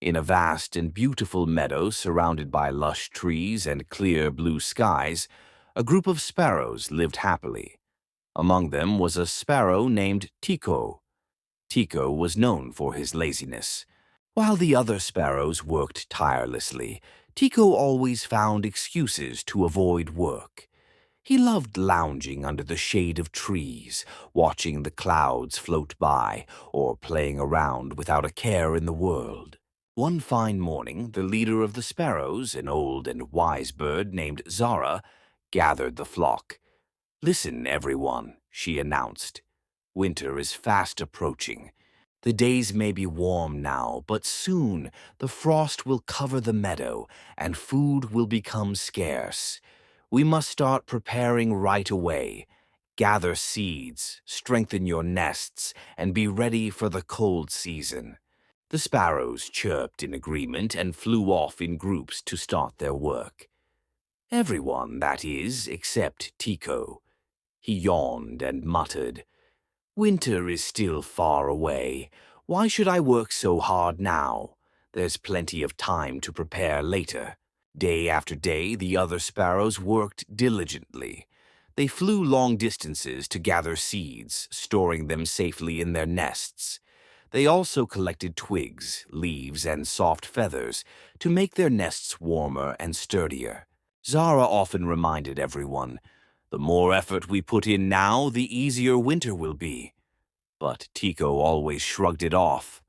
In a vast and beautiful meadow surrounded by lush trees and clear blue skies, a group of sparrows lived happily. Among them was a sparrow named Tycho. Tycho was known for his laziness. While the other sparrows worked tirelessly, Tycho always found excuses to avoid work. He loved lounging under the shade of trees, watching the clouds float by, or playing around without a care in the world. One fine morning, the leader of the sparrows, an old and wise bird named Zara, gathered the flock. "Listen, everyone," she announced. "Winter is fast approaching. The days may be warm now, but soon the frost will cover the meadow and food will become scarce. We must start preparing right away. Gather seeds, strengthen your nests, and be ready for the cold season." The sparrows chirped in agreement and flew off in groups to start their work. Everyone, that is, except Tycho. He yawned and muttered, "Winter is still far away. Why should I work so hard now? There's plenty of time to prepare later." Day after day, the other sparrows worked diligently. They flew long distances to gather seeds, storing them safely in their nests. They also collected twigs, leaves, and soft feathers to make their nests warmer and sturdier. Zara often reminded everyone, "The more effort we put in now, the easier winter will be." But Tycho always shrugged it off.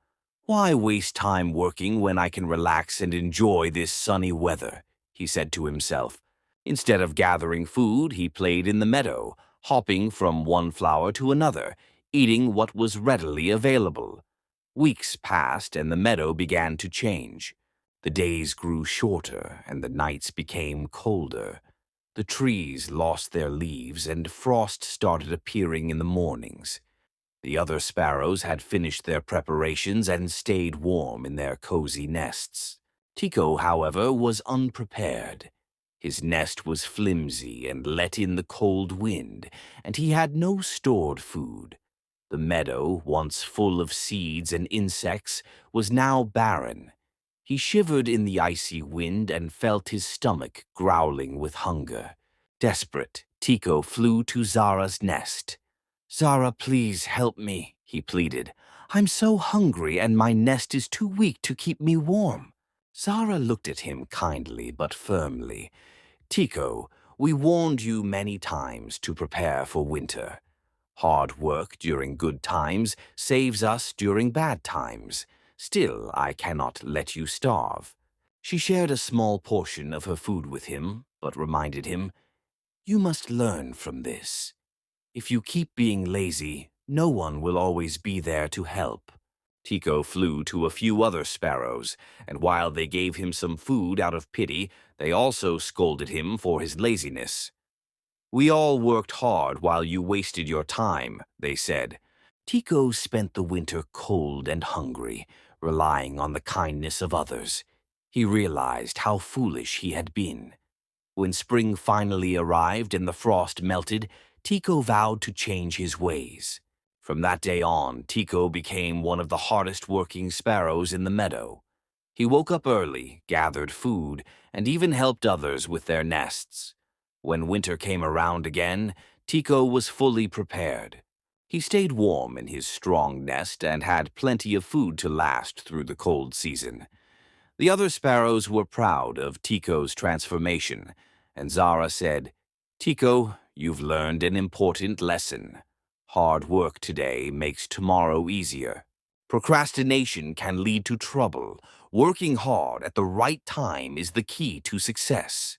"Why waste time working when I can relax and enjoy this sunny weather?" he said to himself. Instead of gathering food, he played in the meadow, hopping from one flower to another, eating what was readily available. Weeks passed and the meadow began to change. The days grew shorter and the nights became colder. The trees lost their leaves and frost started appearing in the mornings. The other sparrows had finished their preparations and stayed warm in their cozy nests. Tycho, however, was unprepared. His nest was flimsy and let in the cold wind, and he had no stored food. The meadow, once full of seeds and insects, was now barren. He shivered in the icy wind and felt his stomach growling with hunger. Desperate, Tycho flew to Zara's nest. "Zara, please help me," he pleaded. "I'm so hungry and my nest is too weak to keep me warm." Zara looked at him kindly but firmly. "Tycho, we warned you many times to prepare for winter. Hard work during good times saves us during bad times. Still, I cannot let you starve." She shared a small portion of her food with him, but reminded him, "You must learn from this. If you keep being lazy, no one will always be there to help." Tycho flew to a few other sparrows, and while they gave him some food out of pity, they also scolded him for his laziness. "We all worked hard while you wasted your time," they said. Tycho spent the winter cold and hungry, relying on the kindness of others. He realized how foolish he had been. When spring finally arrived and the frost melted, Tycho vowed to change his ways. From that day on, Tycho became one of the hardest working sparrows in the meadow. He woke up early, gathered food, and even helped others with their nests. When winter came around again, Tycho was fully prepared. He stayed warm in his strong nest and had plenty of food to last through the cold season. The other sparrows were proud of Tycho's transformation, and Zara said, "Tycho, you've learned an important lesson. Hard work today makes tomorrow easier. Procrastination can lead to trouble. Working hard at the right time is the key to success."